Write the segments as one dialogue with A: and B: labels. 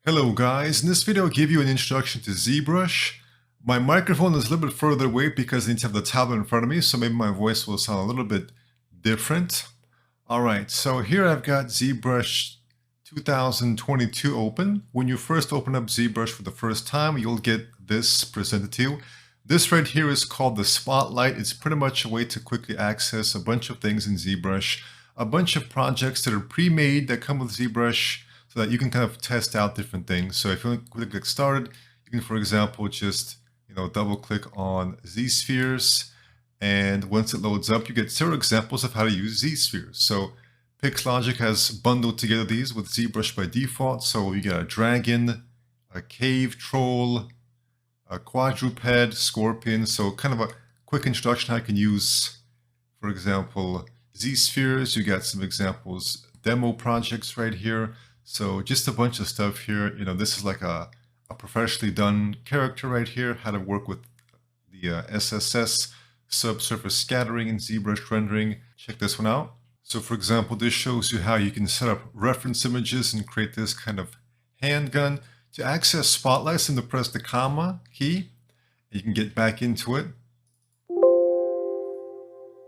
A: Hello guys, in this video I'll give you an introduction to Zbrush. My microphone is a little bit further away because I need to have the tablet in front of me, so maybe my voice will sound a little bit different. Alright, so here I've got Zbrush 2022 open. When you first open up Zbrush for the first time, you'll get this presented to you. This right here is called the Spotlight. It's pretty much a way to quickly access a bunch of things in Zbrush, a bunch of projects that are pre-made that come with Zbrush, so that you can kind of test out different things. So if you want to get started, you can, for example, just double click on Z-spheres, and once it loads up, you get several examples of how to use Z-spheres. So PixLogic has bundled together these with ZBrush by default. So you get a dragon, a cave troll, a quadruped, scorpion. So kind of a quick introduction how you can use, for example, Z-spheres. You got some examples, demo projects right here. So just a bunch of stuff here. This is like a professionally done character right here, how to work with the SSS, subsurface scattering and ZBrush rendering. Check this one out. So for example, this shows you how you can set up reference images and create this kind of handgun. To access Spotlight, simply press the comma key. You can get back into it.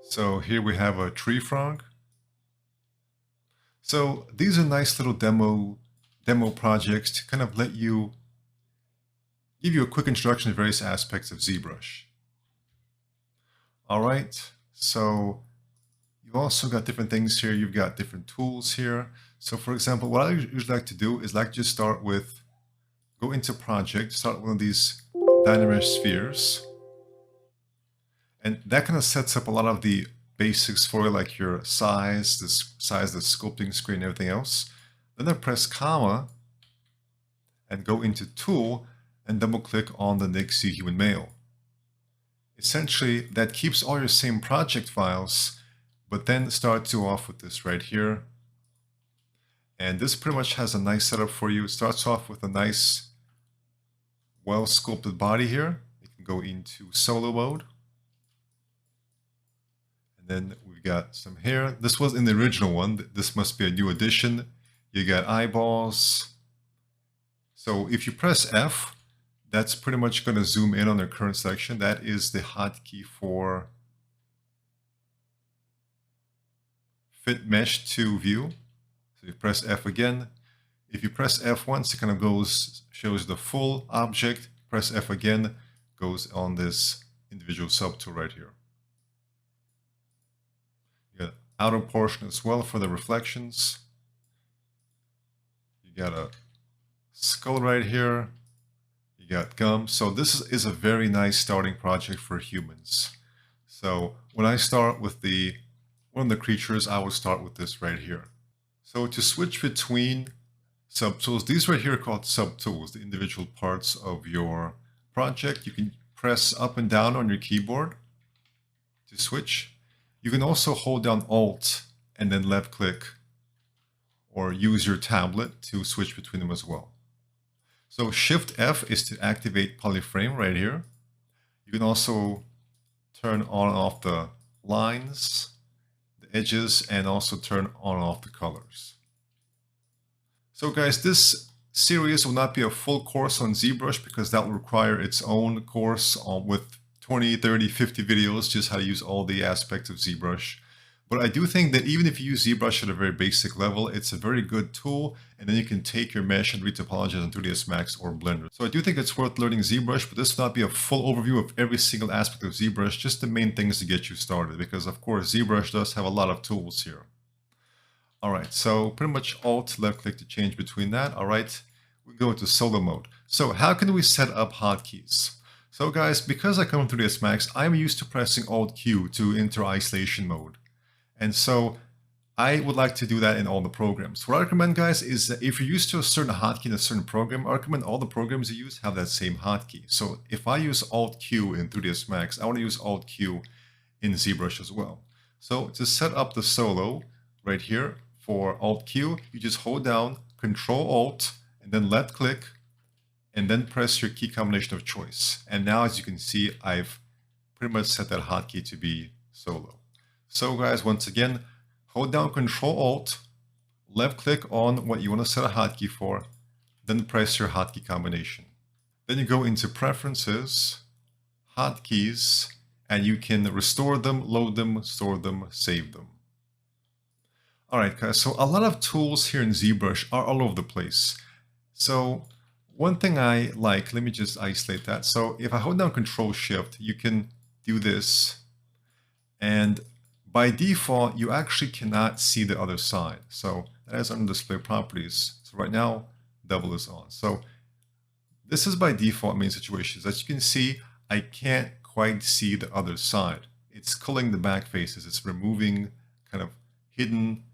A: So here we have a tree frog. So these are nice little demo projects to kind of give you a quick introduction to various aspects of ZBrush. All right, so you've also got different things here. You've got different tools here. So for example, what I usually like to do is just start with, go into project, start one of these dynamic spheres. And that kind of sets up a lot of the basics for you, like your size, the sculpting screen, and everything else. Then I press comma and go into tool and double click on the Nixie human male. Essentially, that keeps all your same project files, but then starts you off with this right here. And this pretty much has a nice setup for you. It starts off with a nice, well sculpted body here. You can go into solo mode. Then we've got some hair. This was in the original one. This must be a new addition. You got eyeballs. So if you press F, that's pretty much going to zoom in on the current selection. That is the hotkey for fit mesh to view. So you press F again. If you press F once, it kind of shows the full object. Press F again, goes on this individual subtool right here. You got outer portion as well for the reflections. You got a skull right here. You got gum. So this is a very nice starting project for humans. So when I start with one of the creatures, I will start with this right here. So to switch between subtools, these right here are called subtools, the individual parts of your project. You can press up and down on your keyboard to switch. You can also hold down Alt and then left click, or use your tablet to switch between them as well. So Shift F is to activate polyframe right here. You can also turn on and off the lines, the edges, and also turn on and off the colors. So guys, this series will not be a full course on ZBrush because that will require its own course with 20, 30, 50 videos, just how to use all the aspects of ZBrush. But I do think that even if you use ZBrush at a very basic level, it's a very good tool, and then you can take your mesh and retopologize on 3ds Max or Blender. So I do think it's worth learning ZBrush, but this will not be a full overview of every single aspect of ZBrush, just the main things to get you started, because of course ZBrush does have a lot of tools here. All right, so pretty much Alt, left click to change between that. All right, we go into solo mode. So how can we set up hotkeys? So guys, because I come through 3ds Max, I'm used to pressing Alt-Q to enter isolation mode. And so I would like to do that in all the programs. What I recommend, guys, is that if you're used to a certain hotkey in a certain program, I recommend all the programs you use have that same hotkey. So if I use Alt-Q in 3ds Max, I want to use Alt-Q in ZBrush as well. So to set up the solo right here for Alt-Q, you just hold down Control-Alt and then left click, and then press your key combination of choice. And now, as you can see, I've pretty much set that hotkey to be solo. So guys, once again, hold down Control-Alt, left click on what you want to set a hotkey for, then press your hotkey combination. Then you go into Preferences, Hotkeys, and you can restore them, load them, store them, save them. All right, guys, so a lot of tools here in ZBrush are all over the place. So one thing I like, let me just isolate that. So if I hold down Control-Shift, you can do this. And by default, you actually cannot see the other side. So that is under Display Properties. So right now, double is on. So this is by default main situations. As you can see, I can't quite see the other side. It's culling the back faces. It's removing, kind of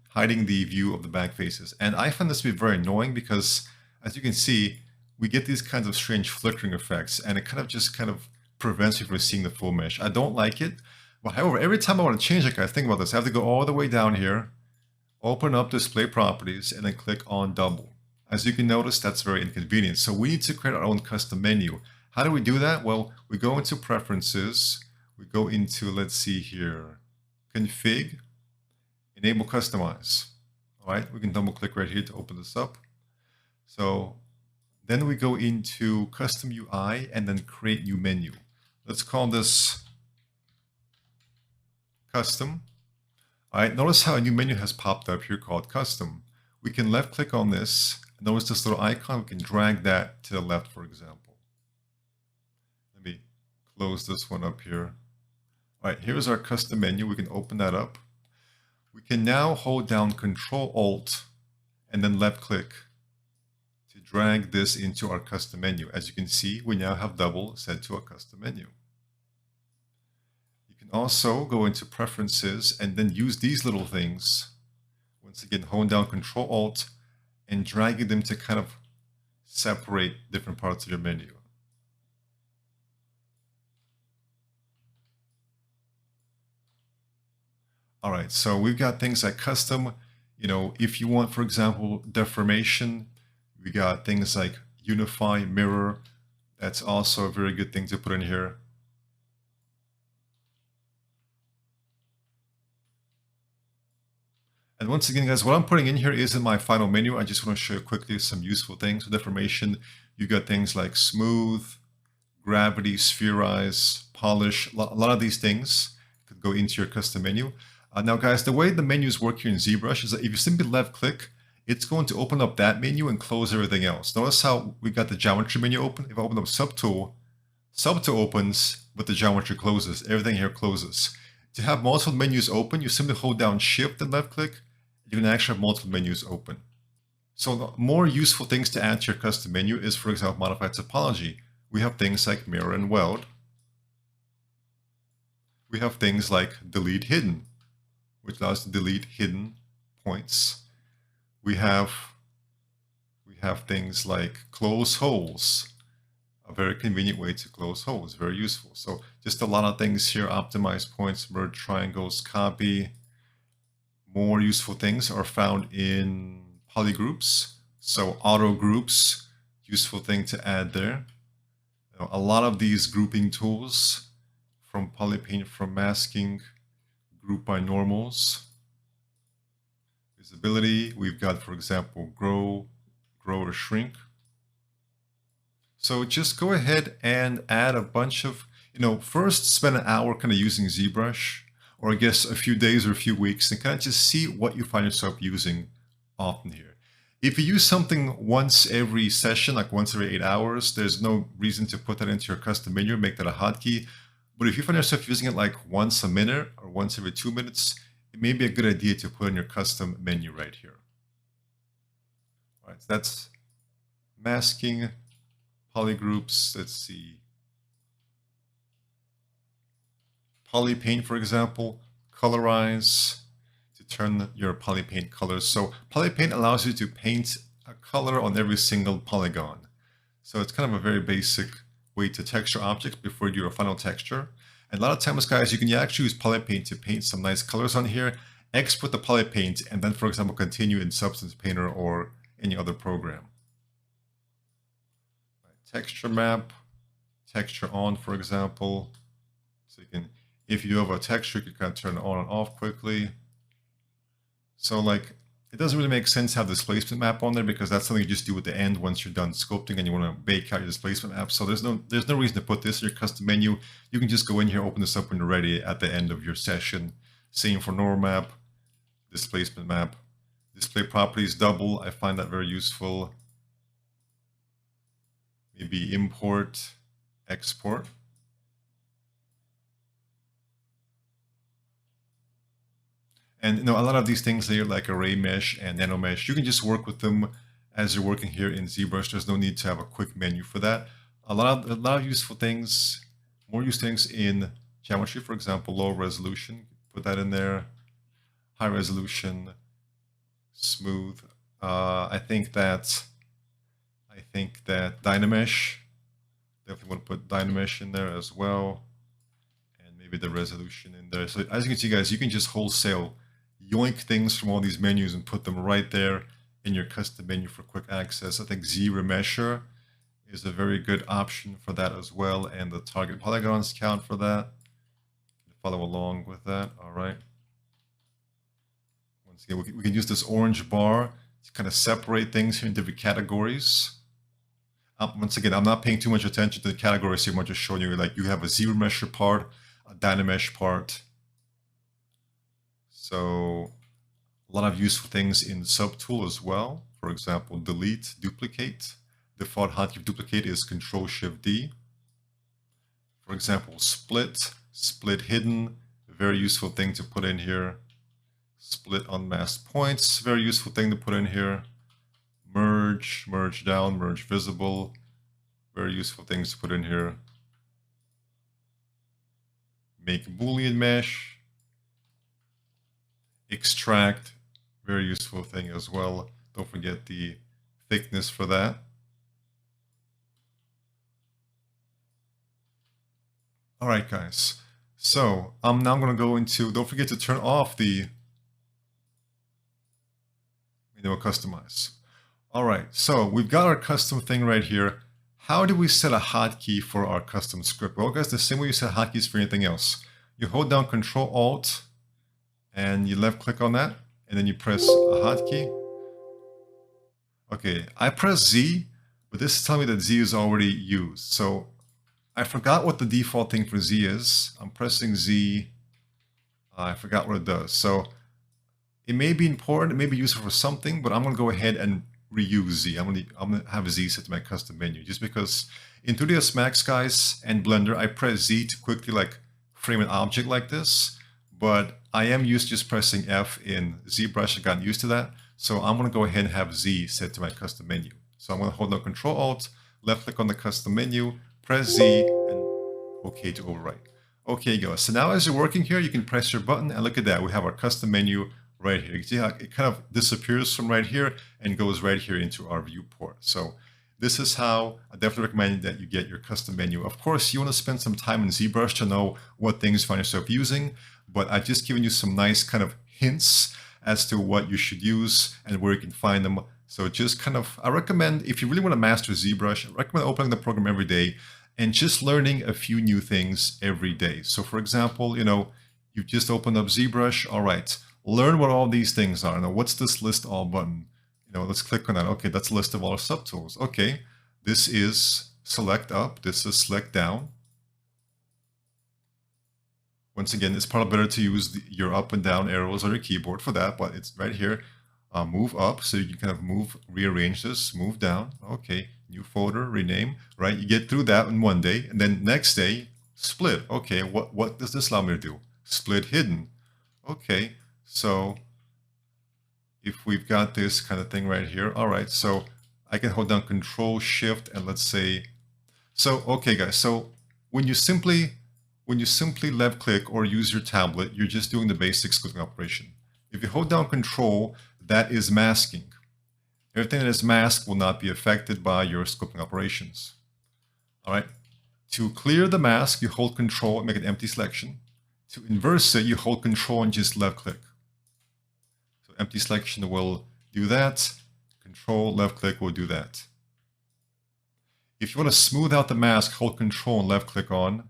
A: hiding the view of the back faces. And I find this to be very annoying because, as you can see, we get these kinds of strange flickering effects, and it kind of prevents you from seeing the full mesh. I don't like it. But however, every time I want to change it, I think about this. I have to go all the way down here, open up Display Properties, and then click on Double. As you can notice, that's very inconvenient. So we need to create our own custom menu. How do we do that? Well, we go into Preferences, we go into, let's see here, Config, Enable Customize. All right, we can double click right here to open this up. So then we go into Custom UI and then Create New Menu. Let's call this Custom. All right, notice how a new menu has popped up here called Custom. We can left click on this. Notice this little icon, we can drag that to the left, for example. Let me close this one up here. All right, here's our custom menu. We can open that up. We can now hold down Control-Alt and then left click to drag this into our custom menu. As you can see, we now have double set to a custom menu. You can also go into Preferences and then use these little things. Once again, hold down Control-Alt and dragging them to kind of separate different parts of your menu. All right, so we've got things like custom. You know, if you want, for example, deformation, we got things like unify, mirror. That's also a very good thing to put in here. And once again, guys, what I'm putting in here isn't my final menu. I just want to show you quickly some useful things. With deformation, you got things like smooth, gravity, spherize, polish. A lot of these things could go into your custom menu. Now, guys, the way the menus work here in ZBrush is that if you simply left click, it's going to open up that menu and close everything else. Notice how we got the geometry menu open. If I open up Subtool, Subtool opens, but the geometry closes. Everything here closes. To have multiple menus open, you simply hold down Shift and left click. You can actually have multiple menus open. So the more useful things to add to your custom menu is, for example, modify topology. We have things like mirror and weld. We have things like delete hidden, which allows us to delete hidden points. We have things like close holes, a very convenient way to close holes, very useful. So just a lot of things here, optimize points, merge triangles, copy. More useful things are found in polygroups. So auto groups, useful thing to add there. You know, a lot of these grouping tools from polypaint, from masking, group by normals. Visibility, we've got, for example, grow or shrink. So just go ahead and add a bunch of, first spend an hour kind of using ZBrush, or I guess a few days or a few weeks, and kind of just see what you find yourself using often here. If you use something once every session, like once every 8 hours, there's no reason to put that into your custom menu, make that a hotkey. But if you find yourself using it like once a minute or once every 2 minutes, it may be a good idea to put in your custom menu right here. All right, so that's masking, polygroups, let's see. Polypaint, for example, colorize to turn your polypaint colors. So polypaint allows you to paint a color on every single polygon. So it's kind of a very basic way to texture objects before you do a final texture. And a lot of times, guys, you can actually use polypaint to paint some nice colors on here, export the polypaint, and then, for example, continue in Substance Painter or any other program. Right, texture map, texture on, for example. So you can, if you have a texture, you can kind of turn it on and off quickly. So like it doesn't really make sense to have the displacement map on there because that's something you just do at the end once you're done sculpting and you want to bake out your displacement map. So there's no reason to put this in your custom menu. You can just go in here, open this up when you're ready at the end of your session. Same for normal map, displacement map, display properties double. I find that very useful. Maybe import, export. And a lot of these things here, like array mesh and nano mesh, you can just work with them as you're working here in ZBrush. There's no need to have a quick menu for that. A lot of useful things, more useful things in geometry. For example, low resolution, put that in there. High resolution, smooth. I think that Dynamesh. Definitely want to put Dynamesh in there as well, and maybe the resolution in there. So as you can see, guys, you can just wholesale yoink things from all these menus and put them right there in your custom menu for quick access. I think Z Remesher is a very good option for that as well, and the target polygons count for that. Follow along with that. All right. Once again, we can use this orange bar to kind of separate things here in different categories. Once again, I'm not paying too much attention to the categories here. I'm just showing you, like, you have a Z Remesher part, a Dynamesh part. So a lot of useful things in subtool as well. For example, delete, duplicate. Default hotkey for duplicate is Control-Shift-D. For example, split, split hidden, a very useful thing to put in here. Split unmasked points, very useful thing to put in here. Merge, merge down, merge visible, very useful things to put in here. Make Boolean mesh. Extract, very useful thing as well. Don't forget the thickness for that. All right, guys. So I'm now going to go into, don't forget to turn off the customize. All right, so we've got our custom thing right here. How do we set a hotkey for our custom script? Well, guys, the same way you set hotkeys for anything else. You hold down Control-Alt, and you left click on that, and then you press a hotkey. Okay, I press Z, but this is telling me that Z is already used. So I forgot what the default thing for Z is. I'm pressing Z. I forgot what it does. So it may be important, it may be useful for something, but I'm going to go ahead and reuse Z. I'm going to have Z set to my custom menu, just because in 3ds Max, guys, and Blender, I press Z to quickly like frame an object like this, but I am used to just pressing F in ZBrush. I've gotten used to that. So I'm going to go ahead and have Z set to my custom menu. So I'm going to hold down Control-Alt, left click on the custom menu, press Z, and OK to overwrite. Okay, guys. So now as you're working here, you can press your button, and look at that. We have our custom menu right here. You can see how it kind of disappears from right here and goes right here into our viewport. So this is how I definitely recommend that you get your custom menu. Of course, you want to spend some time in ZBrush to know what things you find yourself using, but I've just given you some nice kind of hints as to what you should use and where you can find them. So just kind of, I recommend, if you really want to master ZBrush, I recommend opening the program every day and just learning a few new things every day. So for example, you've just opened up ZBrush. All right, learn what all these things are. Now, what's this list all button? Let's click on that. Okay, that's a list of all our subtools. Okay, this is select up. This is select down. Once again, it's probably better to use your up and down arrows on your keyboard for that, but it's right here. Move up, so you can kind of rearrange this, move down. Okay, new folder, rename, right? You get through that in one day, and then next day, split. Okay, what does this allow me to do? Split hidden. Okay, so if we've got this kind of thing right here, all right, so I can hold down Control Shift and let's say, so okay guys, so when you simply left click or use your tablet, you're just doing the basic sculpting operation. If you hold down Control, that is masking. Everything that is masked will not be affected by your sculpting operations. All right, to clear the mask, you hold Control and make an empty selection. To inverse it, you hold Control and just left click. Empty selection will do that. Control, left click will do that. If you want to smooth out the mask, hold Control and left click on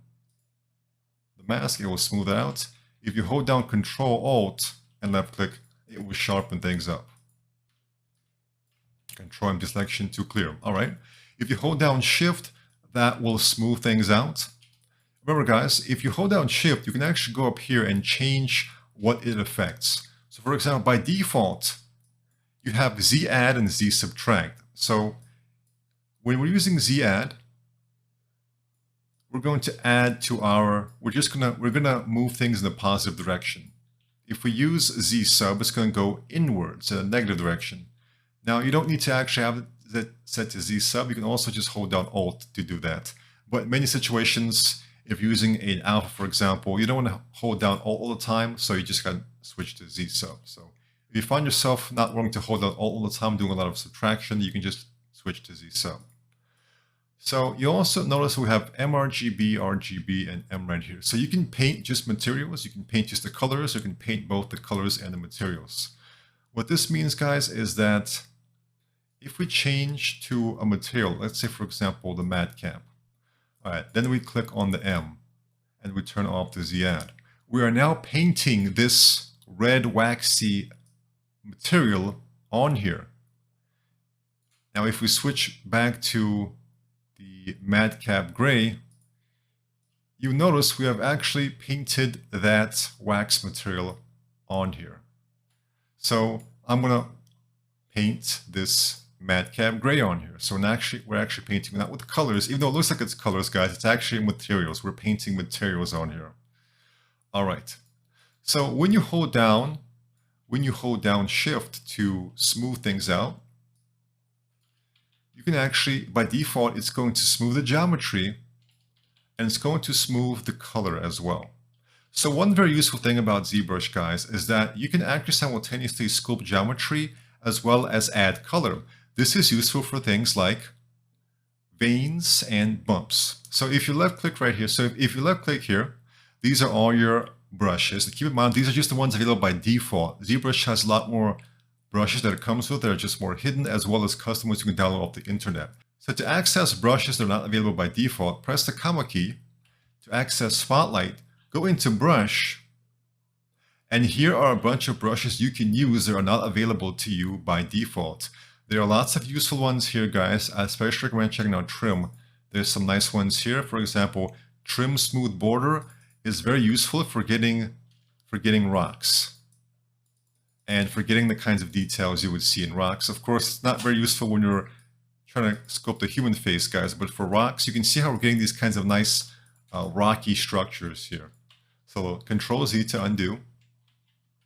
A: the mask, it will smooth it out. If you hold down Control, Alt, and left click, it will sharpen things up. Control empty selection to clear. All right. If you hold down Shift, that will smooth things out. Remember, guys, if you hold down Shift, you can actually go up here and change what it affects. So, for example, by default, you have Z add and Z subtract. So, when we're using Z add, we're going to add to our. We're gonna move things in a positive direction. If we use Z sub, it's going to go inwards in a negative direction. Now, you don't need to actually have it set to Z sub. You can also just hold down Alt to do that. But in many situations, if you're using an alpha, for example, you don't want to hold down Alt all the time, so you just got to switch to Z sub. So if you find yourself not wanting to hold down Alt all the time, doing a lot of subtraction, you can just switch to Z sub. So you also notice we have mRGB, RGB, and M right here. So you can paint just materials, you can paint just the colors, you can paint both the colors and the materials. What this means, guys, is that if we change to a material, let's say, for example, the matte cap. All right, then we click on the M and we turn off the Z add. We are now painting this red waxy material on here. Now, if we switch back to the matte cap gray, you notice we have actually painted that wax material on here. So I'm gonna paint this matte cap gray on here. So we're actually painting not with colors, even though it looks like it's colors, guys, it's actually materials. We're painting materials on here. All right. So when you hold down Shift to smooth things out, you can actually, by default, it's going to smooth the geometry and it's going to smooth the color as well. So one very useful thing about ZBrush, guys, is that you can actually simultaneously sculpt geometry as well as add color. This is useful for things like veins and bumps. So if you left click right here, so if you left click here, these are all your brushes. Keep in mind, these are just the ones available by default. ZBrush has a lot more brushes that it comes with that are just more hidden, as well as custom ones you can download off the internet. So to access brushes that are not available by default, press the comma key. To access Spotlight, go into Brush, and here are a bunch of brushes you can use that are not available to you by default. There are lots of useful ones here, guys. I especially recommend checking out Trim. There's some nice ones here. For example, Trim Smooth Border is very useful for getting rocks and for getting the kinds of details you would see in rocks. Of course, it's not very useful when you're trying to sculpt a human face, guys, but for rocks, you can see how we're getting these kinds of nice rocky structures here. So Control Z to undo.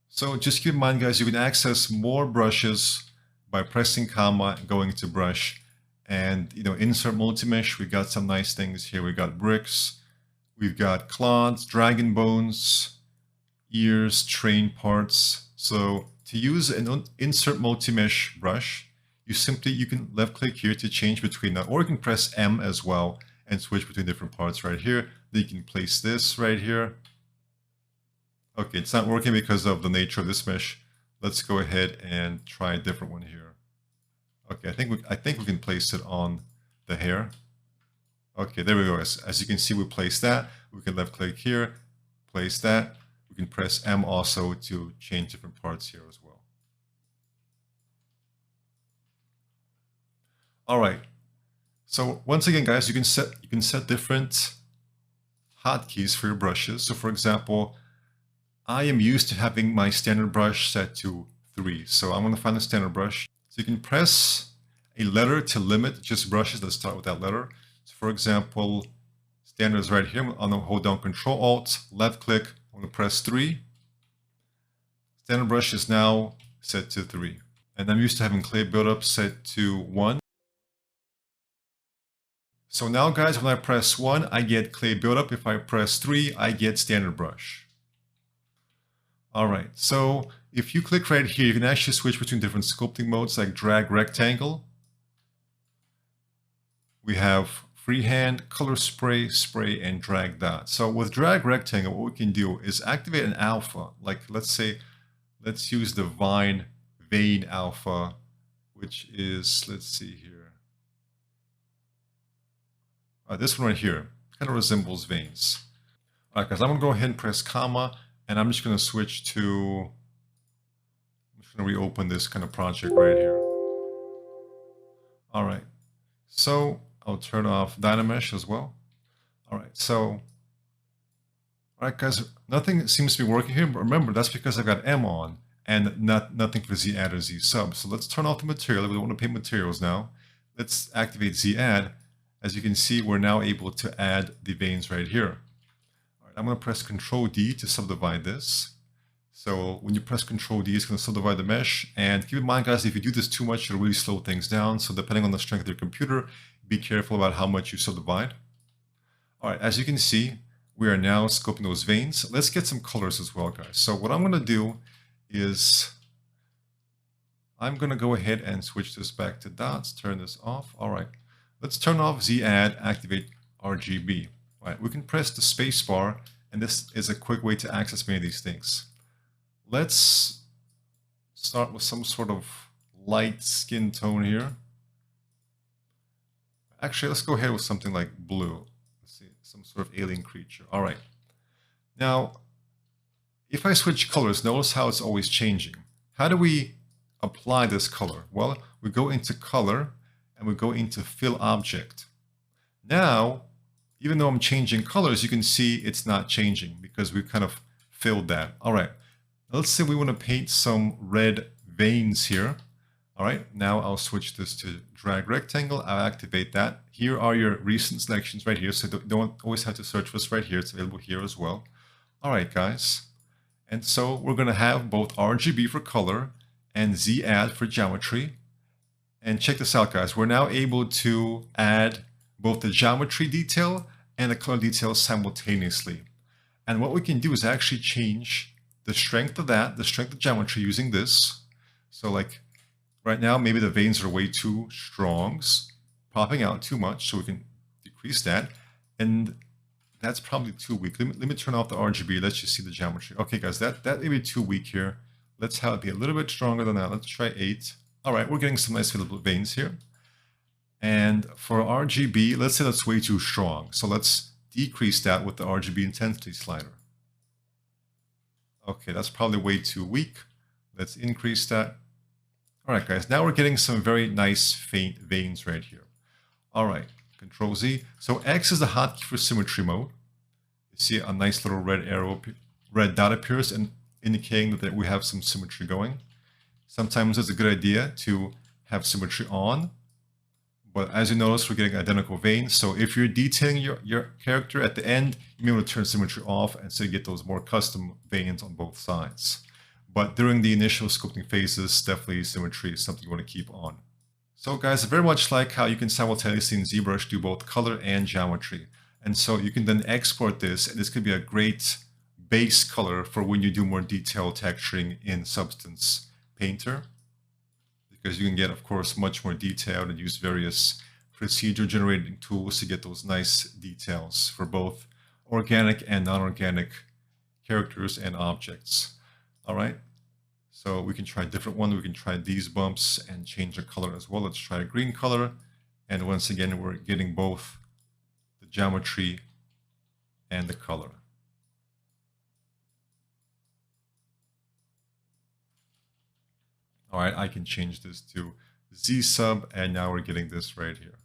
A: So just keep in mind, guys, you can access more brushes by pressing comma and going to Brush. And, insert multi-mesh, we got some nice things here. We got bricks, we've got clods, dragon bones, ears, train parts. So to use an insert multi-mesh brush, you can left click here to change between that, or you can press M as well and switch between different parts right here. Then you can place this right here. Okay, it's not working because of the nature of this mesh. Let's go ahead and try a different one here. Okay, I think we can place it on the hair. Okay, there we go. As you can see, we placed that. We can left click here, place that. We can press M also to change different parts here as well. All right. So once again, guys, you can set different hotkeys for your brushes. So for example, I am used to having my standard brush set to 3. So I'm going to find a standard brush. So you can press a letter to limit just brushes that start with that letter. So for example, standard is right here. I'm going to hold down Control Alt, left click. I'm going to press 3. Standard brush is now set to 3. And I'm used to having clay buildup set to 1. So now, guys, when I press 1, I get clay buildup. If I press 3, I get standard brush. All right, so if you click right here, you can actually switch between different sculpting modes like drag rectangle. We have freehand, color spray, spray, and drag dot. So with drag rectangle, what we can do is activate an alpha. Like let's use the vein alpha, which is, let's see here. This one right here kind of resembles veins. All right, guys, I'm gonna go ahead and press comma, and I'm just gonna switch to, I'm just gonna reopen this kind of project right here. All right. So I'll turn off Dynamesh as well. All right. So, all right, guys, nothing seems to be working here. But remember, that's because I've got M on and nothing for Z add or Z sub. So let's turn off the material. We don't want to paint materials now. Let's activate Z add. As you can see, we're now able to add the veins right here. All right, I'm going to press Control D to subdivide this. So when you press Control D, it's going to subdivide the mesh. And keep in mind, guys, if you do this too much, it'll really slow things down. So depending on the strength of your computer, be careful about how much you subdivide. All right, as you can see, we are now scoping those veins. Let's get some colors as well, guys. So what I'm going to do is I'm going to go ahead and switch this back to dots, turn this off. All right, let's turn off Z add, activate RGB. All right, we can press the space bar, and this is a quick way to access many of these things. Let's start with some sort of light skin tone here. Actually, let's go ahead with something like blue. Let's see, some sort of alien creature. All right. Now, if I switch colors, notice how it's always changing. How do we apply this color? Well, we go into color and we go into fill object. Now, even though I'm changing colors, you can see it's not changing because we kind of filled that. All right. Let's say we want to paint some red veins here. All right, now I'll switch this to drag rectangle. I'll activate that. Here are your recent selections right here. So don't always have to search for this right here. It's available here as well. All right, guys. And so we're going to have both RGB for color and Z add for geometry. And check this out, guys. We're now able to add both the geometry detail and the color detail simultaneously. And what we can do is actually change the strength of that, the strength of geometry using this. So like right now, maybe the veins are way too strong, popping out too much, so we can decrease that. And that's probably too weak. Let me turn off the RGB. Let's just see the geometry. Okay, guys, that may be too weak here. Let's have it be a little bit stronger than that. Let's try 8. All right, we're getting some nice fillable veins here. And for RGB, let's say that's way too strong. So let's decrease that with the RGB intensity slider. Okay, that's probably way too weak. Let's increase that. All right, guys, now we're getting some very nice faint veins right here. All right, Control Z. So X is the hotkey for symmetry mode. You see a nice little red arrow, red dot appears, and indicating that we have some symmetry going. Sometimes it's a good idea to have symmetry on, but as you notice, we're getting identical veins. So if you're detailing your character at the end, you may want to turn symmetry off, and so you get those more custom veins on both sides. But during the initial sculpting phases, definitely symmetry is something you want to keep on. So guys, very much like how you can simultaneously in Zbrush do both color and geometry. And so you can then export this, and this could be a great base color for when you do more detailed texturing in Substance Painter. Because you can get, of course, much more detailed and use various procedure generating tools to get those nice details for both organic and non-organic characters and objects. All right, so we can try a different one. We can try these bumps and change the color as well. Let's try a green color. And once again, we're getting both the geometry and the color. All right, I can change this to Z sub, and now we're getting this right here.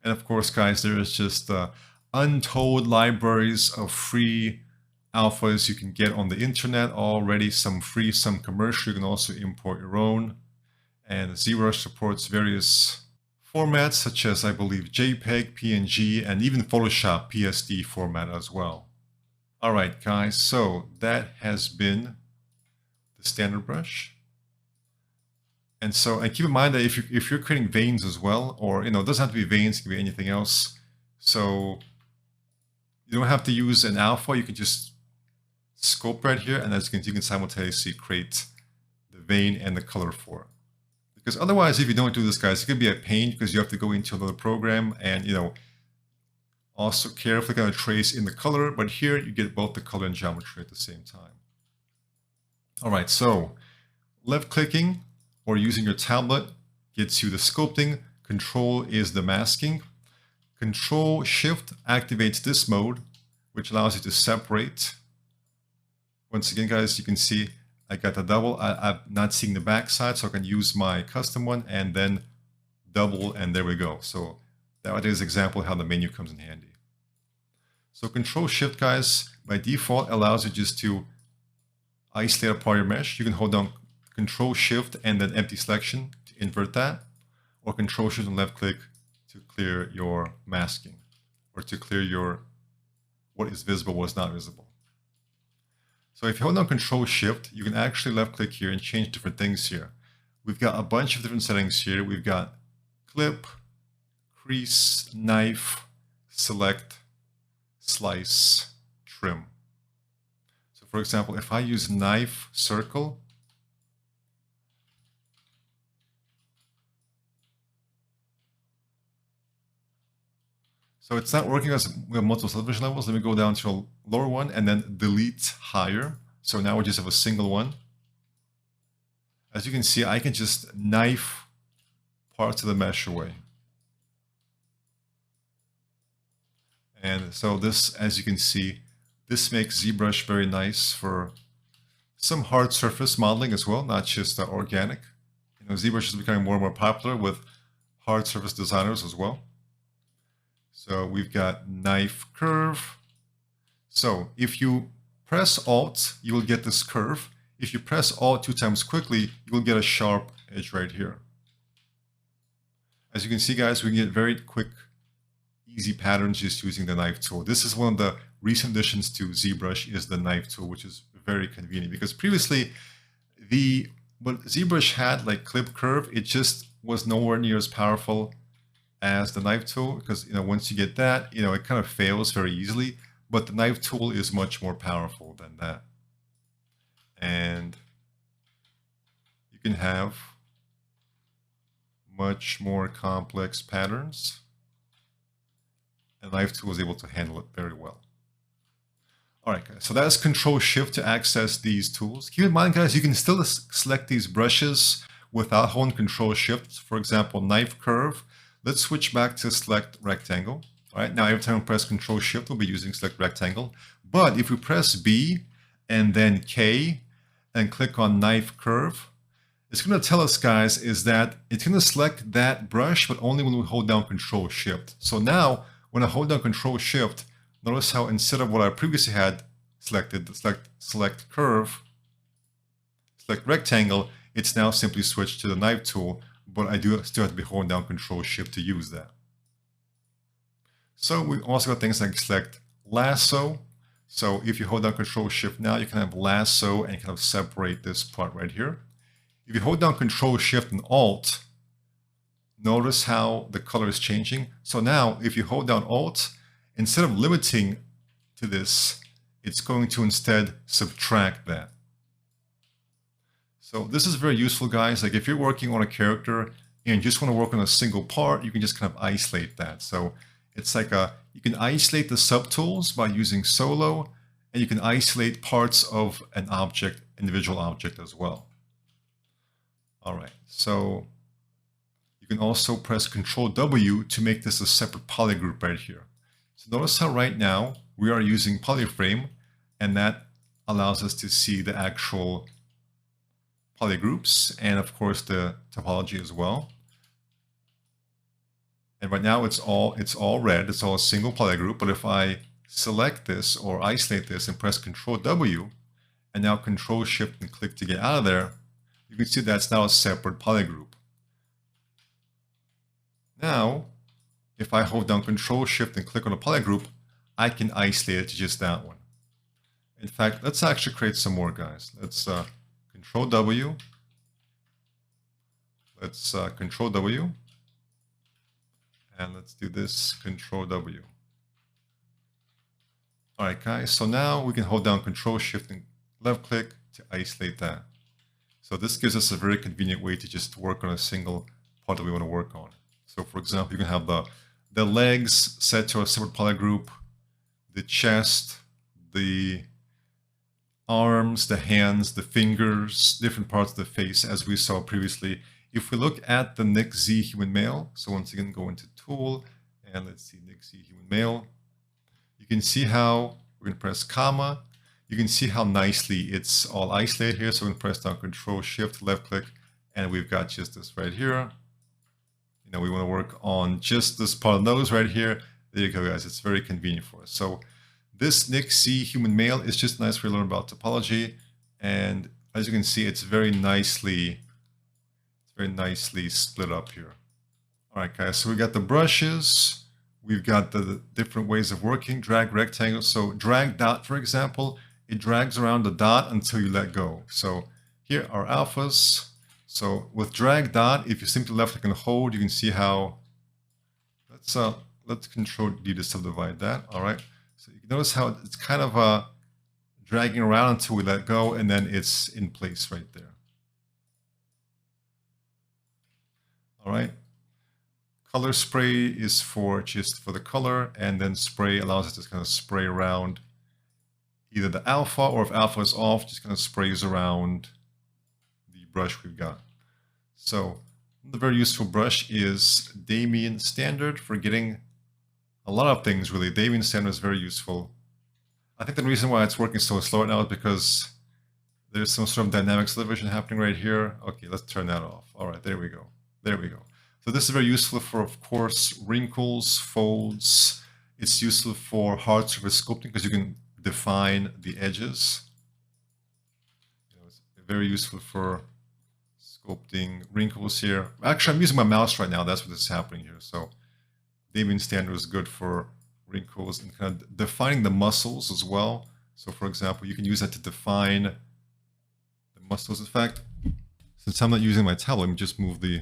A: And of course, guys, there is just untold libraries of free alphas you can get on the internet already, some free, some commercial. You can also import your own. And Zbrush supports various formats such as, I believe, JPEG, PNG, and even Photoshop PSD format as well. All right, guys, so that has been the standard brush. And so, and keep in mind that if you're creating veins as well, or, it doesn't have to be veins, it can be anything else. So you don't have to use an alpha. You can just scope right here, and as you can simultaneously create the vein and the color for it. Because otherwise, if you don't do this, guys, it could be a pain because you have to go into another program and, also carefully kind of trace in the color. But here you get both the color and geometry at the same time. All right, so left clicking or using your tablet gets you the sculpting. Control is the masking. Control Shift activates this mode, which allows you to separate. Once again, guys, you can see I got the double. I'm not seeing the back side, so I can use my custom one and then double, and there we go. So that is example how the menu comes in handy. So Control Shift, guys, by default allows you just to isolate a part of your mesh. You can hold down Control Shift and then empty selection to invert that, or Control Shift and left click to clear your masking, or to clear your what is visible, what is not visible. So if you hold down Control Shift, you can actually left click here and change different things here. We've got a bunch of different settings here. We've got clip, crease, knife, select, slice, trim. So for example, if I use knife, circle, so it's not working as we have multiple subdivision levels. Let me go down to a lower one and then delete higher. So now we just have a single one. As you can see, I can just knife parts of the mesh away. And so this, as you can see, this makes ZBrush very nice for some hard surface modeling as well, not just organic. You know, ZBrush is becoming more and more popular with hard surface designers as well. So we've got knife curve. So if you press Alt, you will get this curve. If you press Alt 2 times quickly, you will get a sharp edge right here. As you can see, guys, we can get very quick, easy patterns just using the knife tool. This is one of the recent additions to ZBrush, is the knife tool, which is very convenient, because previously what ZBrush had, like clip curve, it just was nowhere near as powerful as the knife tool, because once you get that, it kind of fails very easily. But the knife tool is much more powerful than that, and you can have much more complex patterns. The knife tool is able to handle it very well. All right, guys, so that's Control Shift to access these tools. Keep in mind, guys, you can still select these brushes without holding Control Shift. For example, knife curve. Let's switch back to select rectangle. All right, now every time we press Control Shift, we'll be using select rectangle. But if we press B and then K and click on knife curve, it's going to tell us, guys, is that it's going to select that brush, but only when we hold down Control Shift. So now when I hold down Control Shift, notice how instead of what I previously had selected, select curve, select rectangle, it's now simply switched to the knife tool, but I do still have to be holding down Control Shift to use that. So we also got things like select lasso. So if you hold down Control Shift now, you can have lasso and kind of separate this part right here. If you hold down Control Shift and Alt, notice how the color is changing. So now if you hold down Alt, instead of limiting to this, it's going to instead subtract that. So this is very useful, guys. Like if you're working on a character and you just want to work on a single part, you can just kind of isolate that. So it's like you can isolate the subtools by using solo, and you can isolate parts of an object, individual object as well. All right, so you can also press Control W to make this a separate poly group right here. So notice how right now we are using polyframe, and that allows us to see the actual poly groups and of course the topology as well. And right now it's all red, it's all a single poly group. But if I select this or isolate this and press Control W and now Control Shift and click to get out of there, you can see that's now a separate poly group. Now, if I hold down Control Shift and click on a poly group, I can isolate it to just that one. In fact, let's actually create some more, guys. Let's Control W. Let's Control W. And let's do this, Control W. All right, guys, so now we can hold down Control Shift and left click to isolate that. So this gives us a very convenient way to just work on a single part that we want to work on. So for example, you can have the legs set to a separate poly group, the chest, the arms, the hands, the fingers, different parts of the face, as we saw previously. If we look at the Nick Z human male, so once again, go into Tool, and let's see Nick Z human male. You can see how we're going to press comma. you can see how nicely it's all isolated here. So we can press down Control Shift, left click, and we've got just this right here. You know, we want to work on just this part of the nose right here. There you go, guys. It's very convenient for us. So this Nick C human male is just nice for you to learn about topology. And as you can see, it's very nicely split up here. All right, guys, so we got the brushes. We've got the different ways of working, drag rectangle. So drag dot, for example, it drags around the dot until you let go. So here are alphas. So with drag dot, if you simply left click and hold, you can see how, let's Control D to subdivide that. All right, so you can notice how it's kind of dragging around until we let go, and then it's in place right there. All right. Color spray is just for the color, and then spray allows us to kind of spray around either the alpha, or if alpha is off, just kind of sprays around the brush we've got. So the very useful brush is Damien Standard for getting a lot of things, really. Damien Standard is very useful. I think the reason why it's working so slow right now is because there's some sort of dynamic television happening right here. Okay, let's turn that off. All right, there we go. There we go. So this is very useful for, of course, wrinkles, folds. It's useful for hard surface sculpting because you can define the edges. It's very useful for sculpting wrinkles here. Actually, I'm using my mouse right now. That's what is happening here. So Damien Standard is good for wrinkles and kind of defining the muscles as well. So for example, you can use that to define the muscles. In fact, since I'm not using my tablet, let me just move the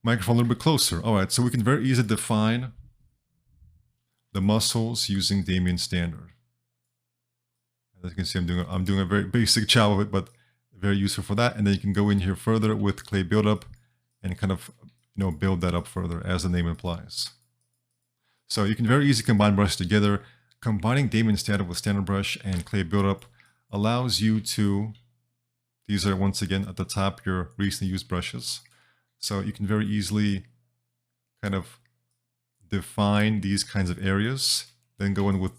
A: microphone a little bit closer. All right, so we can very easily define the muscles using Damien Standard. As you can see, I'm doing a very basic job of it, but very useful for that. And then you can go in here further with clay buildup and kind of build that up further, as the name implies. So you can very easily combine brushes together. Combining Damien Standard with standard brush and clay buildup allows you to, these are once again at the top your recently used brushes. So you can very easily kind of define these kinds of areas, then go in with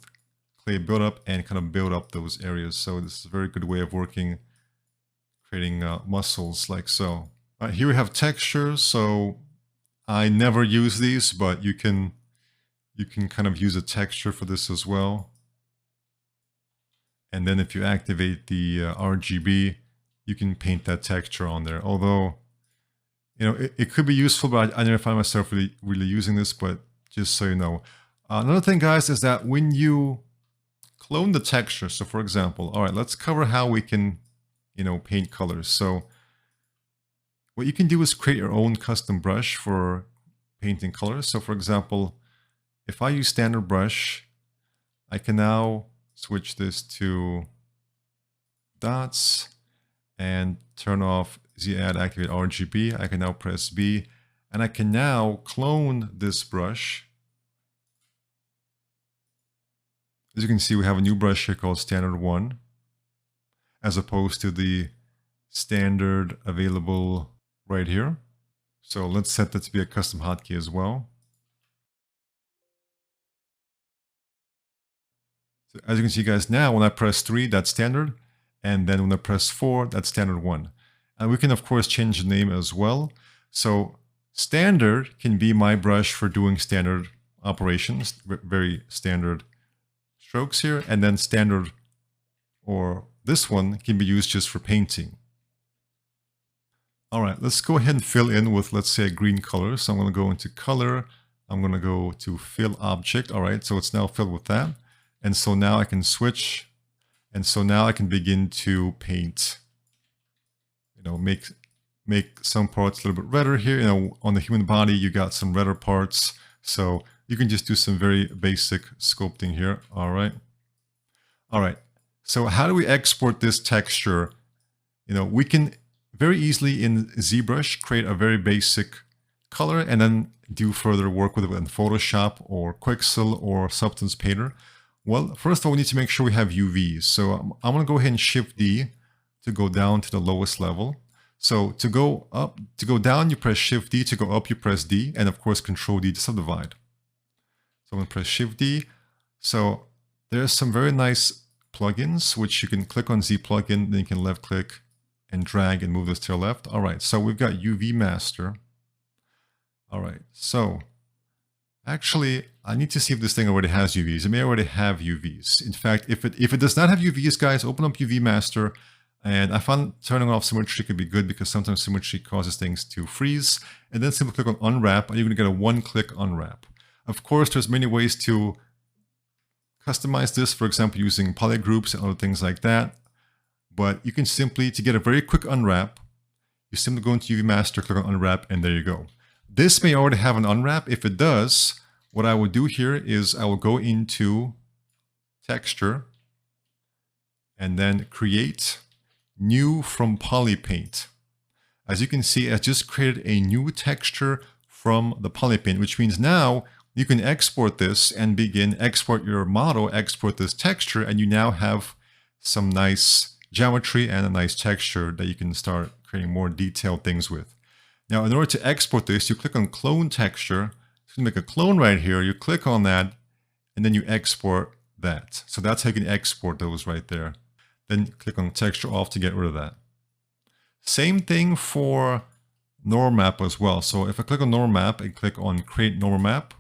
A: clay buildup and kind of build up those areas. So this is a very good way of working, creating muscles like so. Here we have textures. So I never use these, but you can kind of use a texture for this as well. And then if you activate the RGB, you can paint that texture on there. Although, it could be useful, but I never find myself really using this, but just so you know. Another thing, guys, is that when you clone the texture, so for example, all right, let's cover how we can, paint colors. So what you can do is create your own custom brush for painting colors. So for example, if I use standard brush, I can now switch this to dots and turn off Z-Add, activate RGB. I can now press B, and I can now clone this brush. As you can see, we have a new brush here called Standard 1, as opposed to the standard available right here. So let's set that to be a custom hotkey as well. So as you can see, guys, now when I press 3, that's standard. And then when I press 4, that's standard 1. And we can, of course, change the name as well. So standard can be my brush for doing standard operations, very standard strokes here. And then standard, or this one, can be used just for painting. All right, let's go ahead and fill in with, let's say, a green color. So I'm going to go into color. I'm going to go to fill object. All right, so it's now filled with that. And so now I can switch. And so now I can begin to paint, make some parts a little bit redder here. On the human body, you got some redder parts. So you can just do some very basic sculpting here. All right. All right. So how do we export this texture? We can very easily in Zbrush create a very basic color and then do further work with it in Photoshop or Quixel or Substance Painter. Well, first of all, we need to make sure we have UVs. So I'm going to go ahead and Shift D to go down to the lowest level. So to go down, you press Shift D. To go up, you press D. And of course, Control D to subdivide. So I'm going to press Shift D. So there's some very nice plugins, which you can click on Z plugin, then you can left click and drag and move this to the left. All right, so we've got UV master. All right, so actually, I need to see if this thing already has UVs. It may already have UVs. In fact, if it does not have UVs, guys, open up UV master. And I found turning off symmetry could be good because sometimes symmetry causes things to freeze. And then simply click on unwrap, and you're going to get a one-click unwrap. Of course, there's many ways to customize this, for example, using polygroups and other things like that. But you can simply, to get a very quick unwrap, you simply go into UV master, click on unwrap, and there you go. This may already have an unwrap. If it does, what I will do here is I will go into texture and then create new from polypaint. As you can see, I just created a new texture from the polypaint, which means now you can export this and begin export your model, export this texture, and you now have some nice geometry and a nice texture that you can start creating more detailed things with. Now, in order to export this, you click on clone texture. It's going to make a clone right here. You click on that, and then you export that. So that's how you can export those right there. Then click on texture off to get rid of that. Same thing for normal map as well. So if I click on normal map and click on create normal map,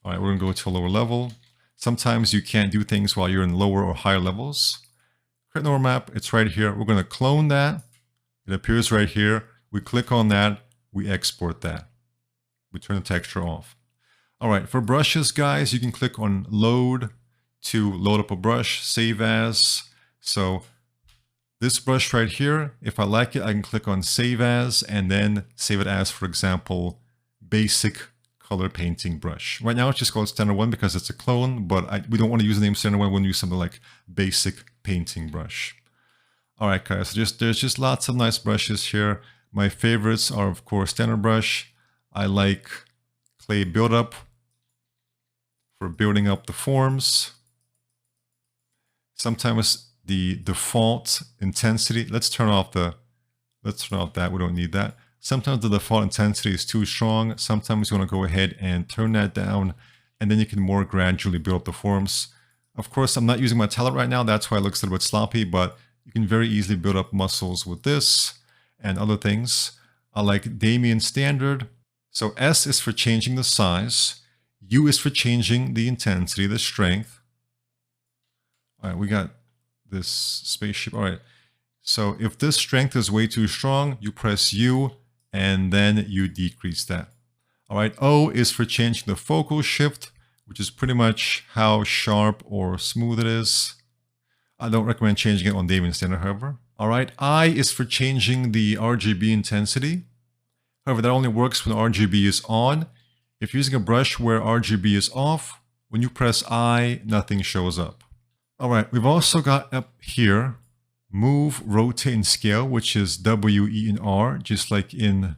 A: all right, we're going to go to a lower level. Sometimes you can't do things while you're in lower or higher levels. Create normal map, it's right here. We're going to clone that. It appears right here. We click on that, we export that. We turn the texture off. All right, for brushes, guys, you can click on load to load up a brush, save as. So this brush right here, if I like it, I can click on save as and then save it as, for example, basic color painting brush. Right now it's just called standard one because it's a clone, but we don't want to use the name standard one. We want to use something like basic painting brush. All right, guys, so there's just lots of nice brushes here. My favorites are, of course, standard brush. I like clay buildup for building up the forms. Sometimes the default intensity, let's turn off that. We don't need that. Sometimes the default intensity is too strong. Sometimes you want to go ahead and turn that down, and then you can more gradually build up the forms. Of course, I'm not using my palette right now. That's why it looks a little bit sloppy, but you can very easily build up muscles with this and other things. I like Damien Standard. So S is for changing the size. U is for changing the intensity, the strength. All right, we got this spaceship. All right, so if this strength is way too strong, you press U and then you decrease that. All right, O is for changing the focal shift, which is pretty much how sharp or smooth it is. I don't recommend changing it on Damien Standard, however. All right, I is for changing the RGB intensity. However, that only works when RGB is on. If you're using a brush where RGB is off, when you press I, nothing shows up. All right, we've also got up here, move, rotate, and scale, which is W, E, and R, just like in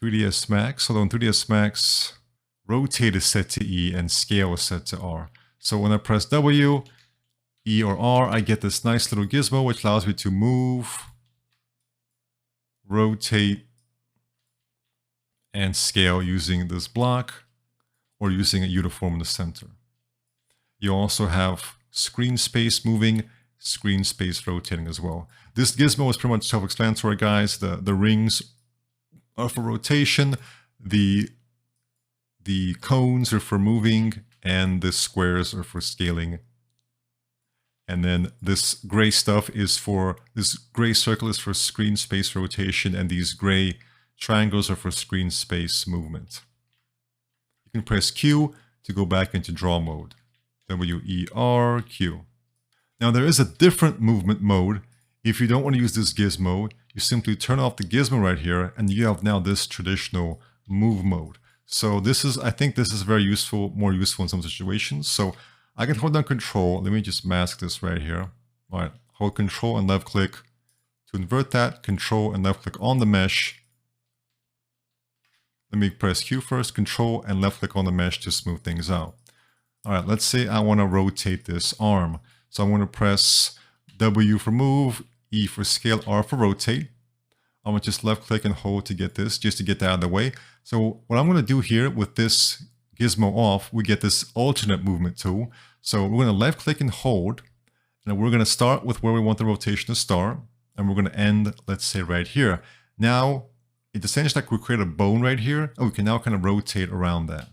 A: 3ds Max. Although in 3ds Max, rotate is set to E and scale is set to R. So when I press W, E, or R, I get this nice little gizmo, which allows me to move, rotate, and scale using this block or using a uniform in the center. You also have screen space moving, screen space rotating as well. This gizmo is pretty much self-explanatory, guys. The rings are for rotation, the cones are for moving, and the squares are for scaling. And then this gray stuff is for, this gray circle is for screen space rotation, and these gray triangles are for screen space movement. You can press Q to go back into draw mode. W-E-R-Q. Now there is a different movement mode. If you don't want to use this gizmo, you simply turn off the gizmo right here, and you have now this traditional move mode. So this is, I think this is very useful, more useful in some situations. So I can hold down Control. Let me just mask this right here. All right, hold Control and left click to invert that. Control and left click on the mesh. Let me press Q first, Control and left click on the mesh to smooth things out. All right, let's say I want to rotate this arm. So I'm going to press W for move, E for scale, R for rotate. I'm going to just left click and hold to get this, just to get that out of the way. So what I'm going to do here with this gizmo off, we get this alternate movement tool. So we're going to left click and hold. Now we're going to start with where we want the rotation to start, and we're going to end, let's say, right here. Now, it's essentially like we create a bone right here, and we can now kind of rotate around that.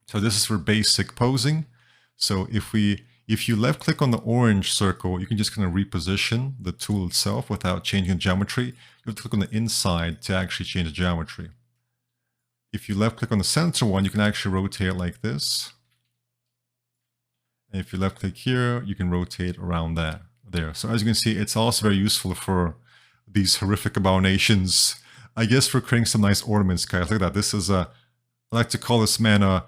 A: So this is for basic posing. So if you left click on the orange circle, you can just kind of reposition the tool itself without changing the geometry. You have to click on the inside to actually change the geometry. If you left click on the center one, you can actually rotate it like this. And if you left click here, you can rotate around that there. So as you can see, it's also very useful for these horrific abominations. I guess for creating some nice ornaments, guys. Look at that. This is I like to call this man a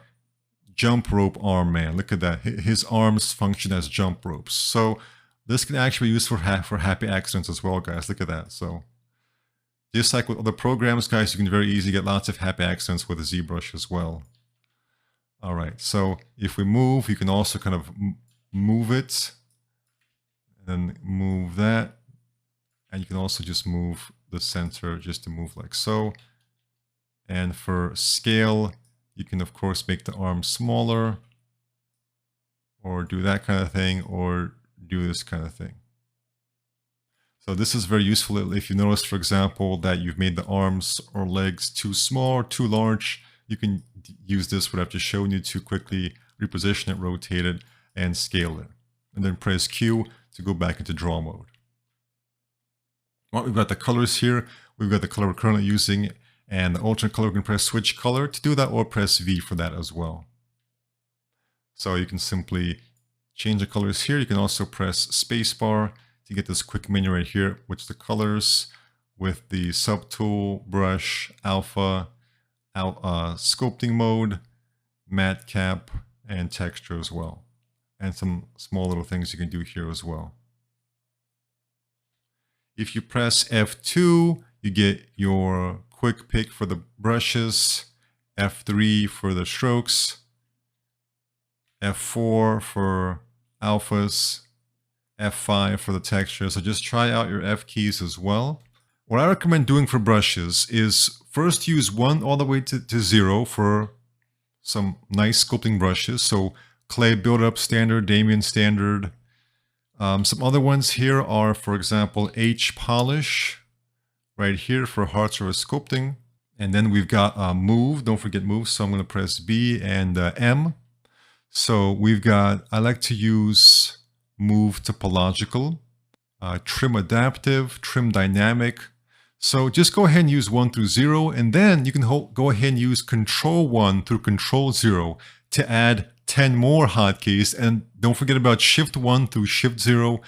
A: jump rope arm man. Look at that. His arms function as jump ropes. So this can actually be used for happy accidents as well, guys. Look at that. So just like with other programs, guys, you can very easily get lots of happy accidents with the ZBrush as well. All right, so if we move, you can also kind of move it, and then move that, and you can also just move the center just to move like so. And for scale, you can of course make the arm smaller, or do that kind of thing, or do this kind of thing. So this is very useful if you notice, for example, that you've made the arms or legs too small or too large. You can use this, what I've just shown you, to quickly reposition it, rotate it, and scale it. And then press Q to go back into draw mode. Well, we've got the colors here. We've got the color we're currently using, and the alternate color, we can press switch color to do that, or press V for that as well. So you can simply change the colors here. You can also press spacebar to get this quick menu right here, which the colors with the subtool, brush, alpha, sculpting mode, matte cap, and texture as well. And some small little things you can do here as well. If you press F2, you get your quick pick for the brushes, F3 for the strokes, F4 for alphas, F5 for the texture. So just try out your F keys as well. What I recommend doing for brushes is first use 1 all the way to 0 for some nice sculpting brushes. So clay build-up standard, Damien standard. Some other ones here are, for example, H polish right here for hard surface sculpting. And then we've got move. Don't forget move. So I'm going to press B and M. So we've got, I like to use move topological, trim adaptive, trim dynamic. So just go ahead and use 1 through 0, and then you can go ahead and use Control 1 through Control 0 to add 10 more hotkeys. And don't forget about Shift 1 through Shift 0,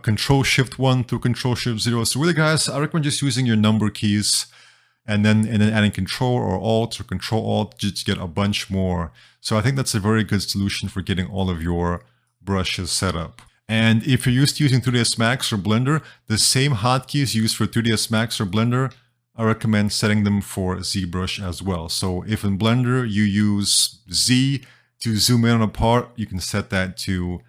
A: Control Shift 1 through Control Shift 0. So really, guys, I recommend just using your number keys and then adding Control or Alt or Control Alt just to get a bunch more. So I think that's a very good solution for getting all of your brushes set up. And if you're used to using 3ds Max or Blender, the same hotkeys used for 3ds Max or Blender, I recommend setting them for ZBrush as well. So if in Blender you use Z to zoom in on a part, you can set that to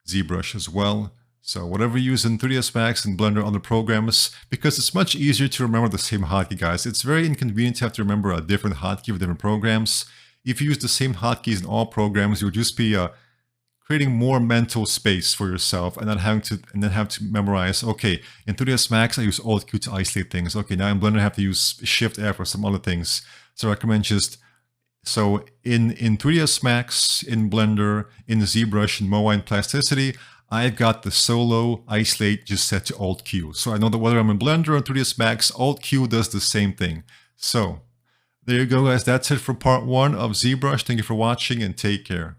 A: ZBrush as well. So whatever you use in 3ds Max and Blender, other programs, because it's much easier to remember the same hotkey, guys. It's very inconvenient to have to remember a different hotkey for different programs. If you use the same hotkeys in all programs, you'll just be creating more mental space for yourself and not having to memorize, okay, in 3ds Max I use Alt Q to isolate things. Okay, now in Blender I have to use Shift F or some other things. So I recommend just, so in 3ds Max, in Blender, in ZBrush, in MOA, and Plasticity, I've got the solo isolate just set to Alt Q. So I know that whether I'm in Blender or 3ds Max, Alt Q does the same thing. So there you go, guys. That's it for part 1 of ZBrush. Thank you for watching and take care.